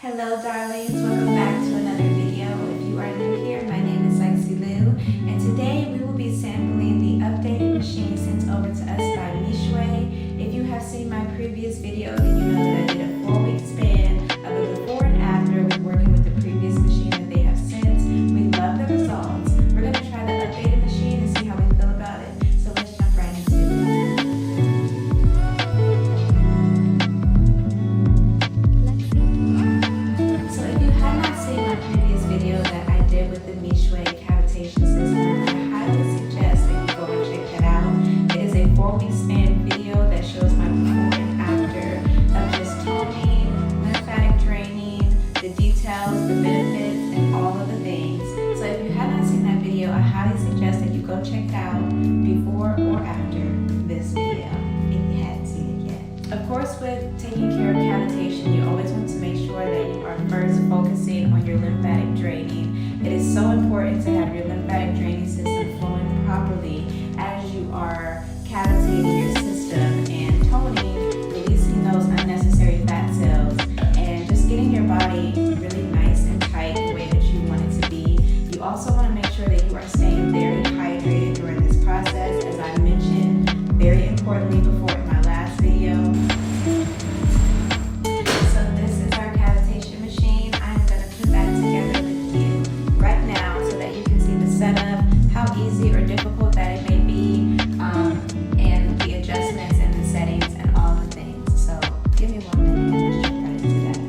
Hello darlings, welcome back to another video. If you are new here, my name is and today we will be sampling the updated machine sent over to us by MYCHWAY. If you have seen my previous video, then you know that I did a 4-week span of a before and after with working with the previous machine that they have sent. We love the results. We're going to try the updated machine and see how we feel about it. So let's jump right into it. So if you have not seen my previous video that I did with the MYCHWAY Cavitation system, I highly suggest that you go and check that out. It is a 4-week span video that shows my before and after of just toning, lymphatic draining, the details, the benefits, and all of the things. So if you have not seen that video, I highly suggest that you go check it out before or after this video, if you hadn't seen it yet. Of course, with taking care of cavitation, you always want to make sure that you are first focusing on your lymphatic draining. It is so important to have your lymphatic draining system flowing properly as you are cavitating your system and toning, releasing those unnecessary fat cells, and just getting your body really nice and tight the way that you want it to be. You also want to make sure that you are staying very hydrated during this process, as I mentioned very importantly before in my last video. So this is our cavitation machine. I'm going to put that together with you right now so that you can see the setup, how easy or difficult that it may be, and the adjustments and the settings and all the things. So give me 1 minute and let's jump right into that.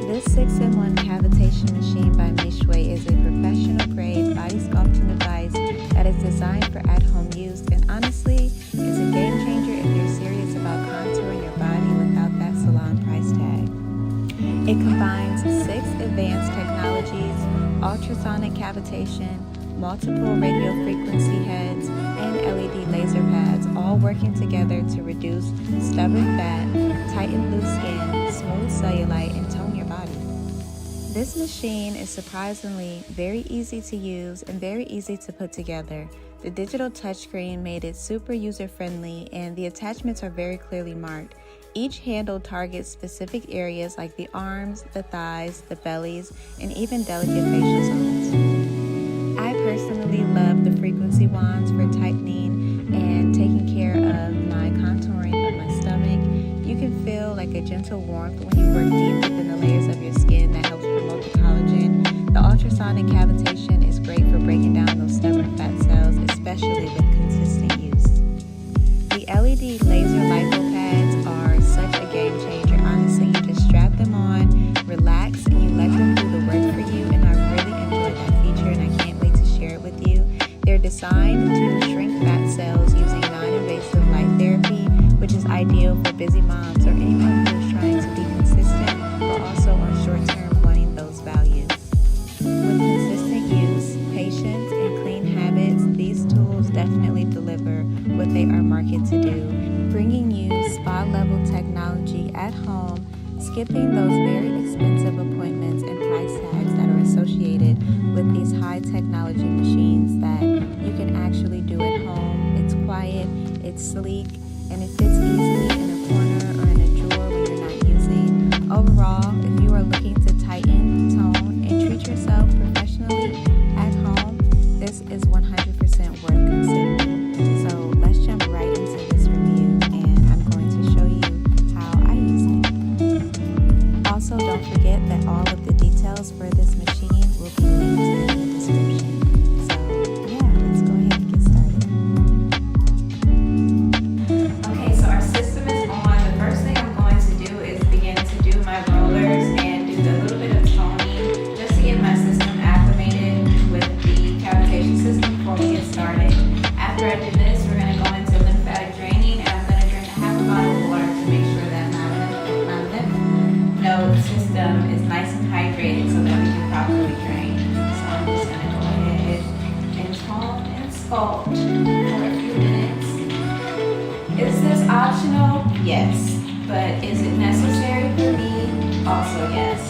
This 6-in-1 cavitation machine by MYCHWAY is a professional grade body sculpting device that is designed for at-home use, and honestly is a game changer if you're serious about contouring your body without that salon price tag. It combines 6 advanced technologies: ultrasonic cavitation, multiple radio frequency heads, and LED laser pads, all working together to reduce stubborn fat, tighten loose skin, smooth cellulite, and tone your body. This machine is surprisingly very easy to use and very easy to put together. The digital touchscreen made it super user-friendly, and the attachments are very clearly marked. Each handle targets specific areas like the arms, the thighs, the bellies, and even delicate facial zones. I personally love the frequency wands for tightening and taking care of my contouring of my stomach. You can feel like a gentle warmth when you work deep within the layers of your skin that helps promote the collagen. The ultrasonic cavitation is great for breaking down those stubborn fat cells, especially with consistent use. The LED laser lipo pads are such a game changer. Honestly, you just strap them on, relax, and you let them do the work for you, and I really enjoyed that feature and I can't wait to share it with you. They're designed to shrink fat cells using non-invasive light therapy, which is ideal for busy moms or anyone who is trying to be consistent but also on short term wanting those values. With consistent use, patience, and clean habits, these tools definitely deliver what they are marketed to do, bringing you spa-level technology at home, skipping those very expensive appointments and price tags that are associated with these high technology machines that you can actually do at home. It's quiet, it's sleek, and it fits easily in a corner or in a drawer when you're not using. Overall, if you are looking to tighten, tone, and treat yourself professionally at home, this is 100% worth considering. So let's jump right into this review, and I'm going to show you how I use it. Also, don't forget that all of the details for this machine will be linked in the description. So yeah, let's go ahead and get started. Okay, so our system is on. The first thing I'm going to do is begin to do my rollers and do a little bit of toning just to get my system acclimated with the cavitation system before we get started. After I do this, we're going to go into lymphatic draining, and I'm going to drink a half a bottle of water to make sure that my lymph node system is nice and hydrated so that we can properly drain. So I'm just going to go ahead and tone and sculpt for a few minutes. Is this optional? Yes. But is it necessary for me? Also yes.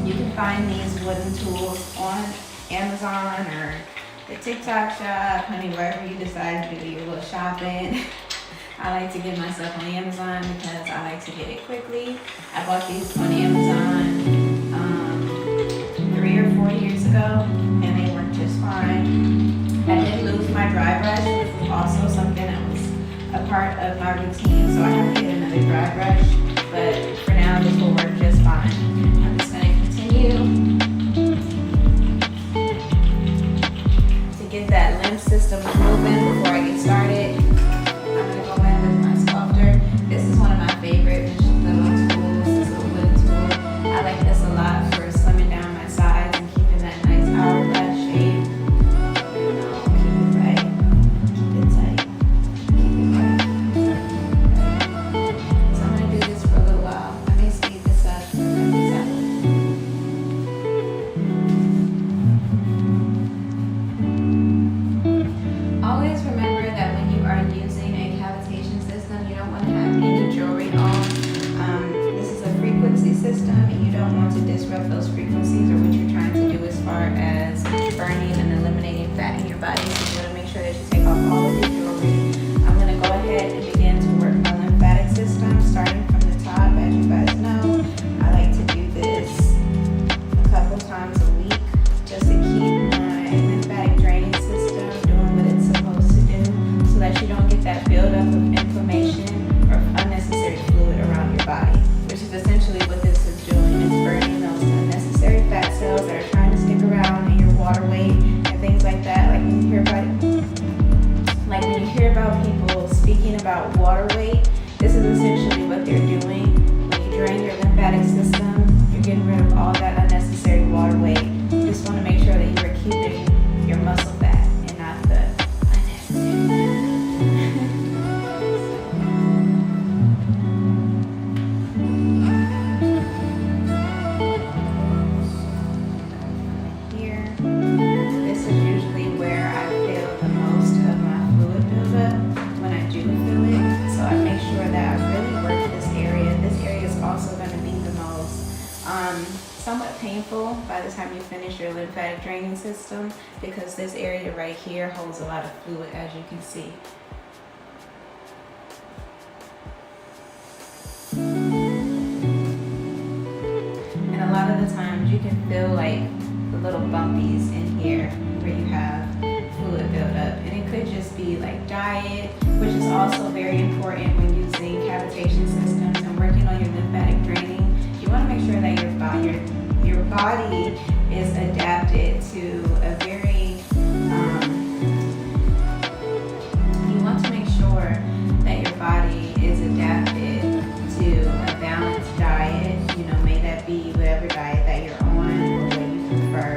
You can find these wooden tools on Amazon or the TikTok shop, honey, wherever you decide to do your little shopping. I like to get myself on Amazon because I like to get it quickly. I bought these on Amazon my dry brush, which was also something that was a part of my routine, so I have to get another dry brush, but for now this will work just fine. I'm just going to continue to get that lymph system moving before I get started. I'm going to go in with my sculptor. This is one of my favorite little tools, this little wooden tool. I like this a lot for slimming down my sides and keeping that nice hourglass shape. About water weight, this is essentially what they're doing. When you drain your lymphatic system, you're getting rid of all that unnecessary water weight. You just want to make sure that you are keeping your muscle fat and not the unnecessary here. This is usually where I feel the most of my fluid buildup. When I do feel it, so I make sure that I really work this area. This area is also going to be the most somewhat painful by the time you finish your lymphatic draining system, because this area right here holds a lot of fluid, as you can see. And a lot of the times you can feel like the little bumpies in here where you have fluid buildup, and it could just be like diet, which is also very important when using cavitation systems and working on your lymphatic draining. You want to make sure that your body is adapted to a very you want to make sure that your body is adapted to a balanced diet. You know, may that be whatever diet that you're on or what you prefer.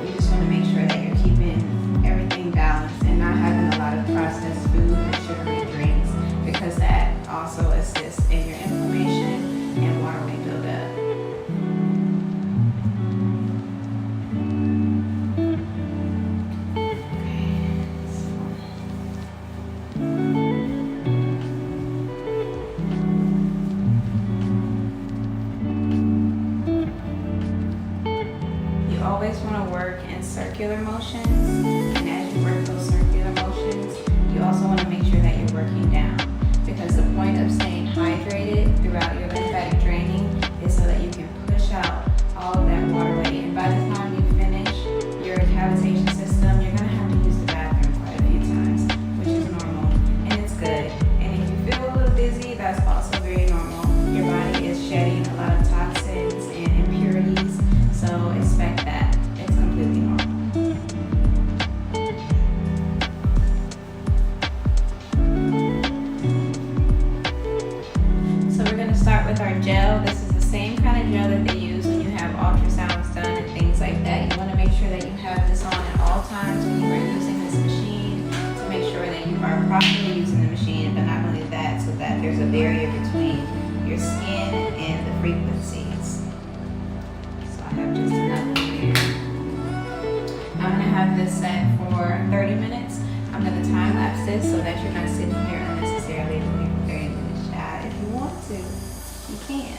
You just want to make sure that you're keeping everything balanced and not having a lot of processed food or sugary drinks, because that also assists in your inflammation and water weight buildup. You always want to work in circular motions, and as you work those circular motions, you also want to make sure that you're working down, because the point of staying hydrated throughout your lymphatic draining is so that you can push out all of that water weight. And by the time you finish your cavitation system, you're going to have to use the bathroom quite a few times, which is normal, and it's good. And if you feel a little dizzy, that's also very normal. Your body is shedding a lot of toxins and impurities, so expect that. It's completely normal. Start with our gel. This is the same kind of gel that they use when you have ultrasounds done and things like that. You want to make sure that you have this on at all times when you are using this machine, to make sure that you are properly using the machine, but not only that, so that there's a barrier between your skin and the frequencies. So I have just enough here. I'm going to have this set for 30 minutes. I'm going to time lapse this so that you're not sitting here unnecessarily looking for 30 minutes shy. If you want to, you can.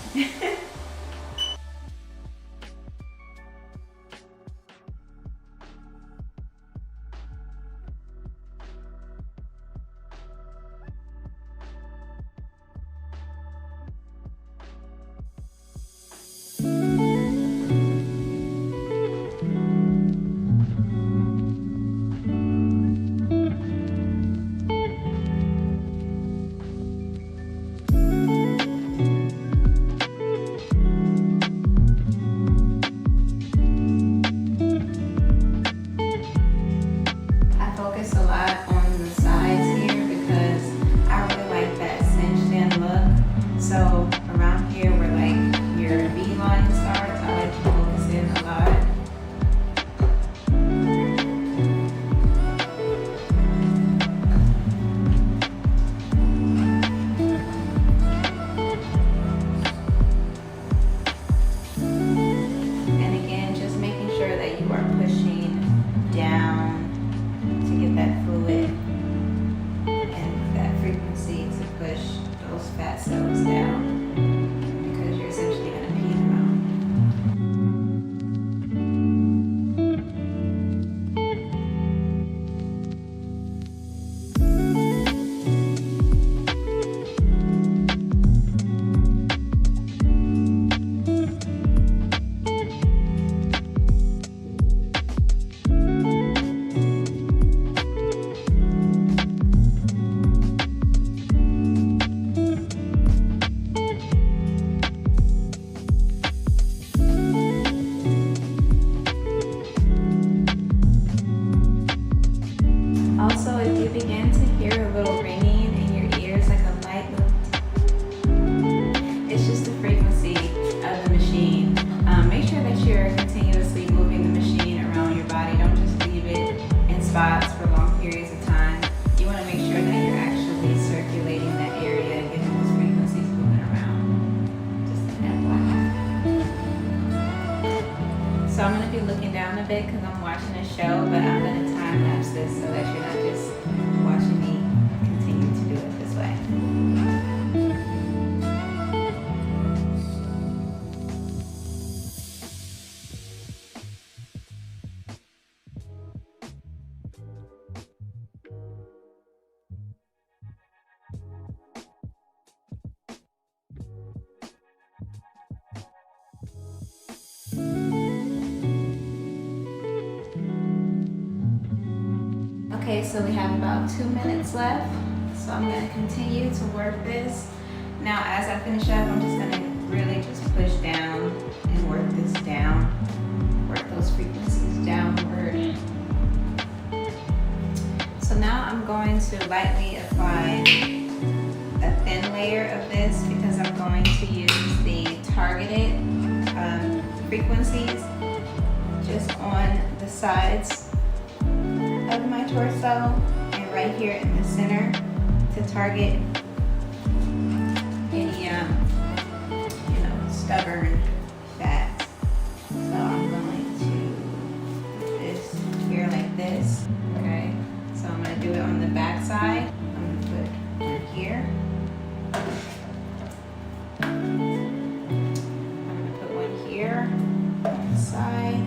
a bit because I'm watching a show, but I'm going to time lapse this so that you're not just watching me continue to do it this way. Okay, so we have about 2 minutes left, so I'm going to continue to work this. Now, as I finish up, I'm just going to really just push down and work this down, work those frequencies downward. So now I'm going to lightly apply a thin layer of this because I'm going to use the targeted frequencies just on the sides of my torso and right here in the center to target any stubborn fat. So I'm going to put this here like this. Okay, so I'm going to do it on the back side. I'm going to put one here. I'm going to put one here on the side.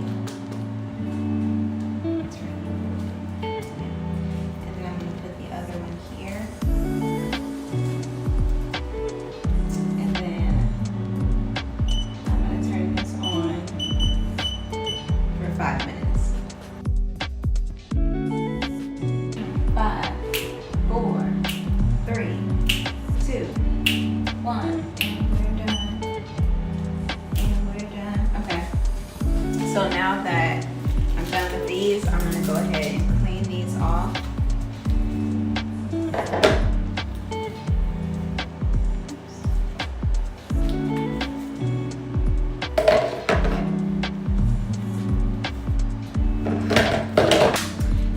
So now that I'm done with these, I'm going to go ahead and clean these off.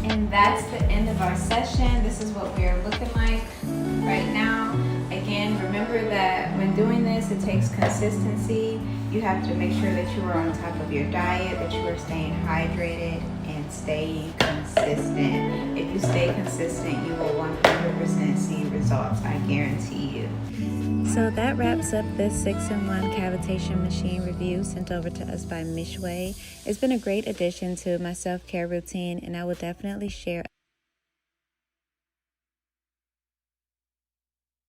And that's the end of our session. This is what we're looking like right now. Again, remember that when doing this, it takes consistency. You have to make sure that you are on top of your diet, that you are staying hydrated and staying consistent. If you stay consistent, you will 100% see results, I guarantee you. So that wraps up this 6-in-1 cavitation machine review sent over to us by MYCHWAY. It's been a great addition to my self-care routine, and I will definitely share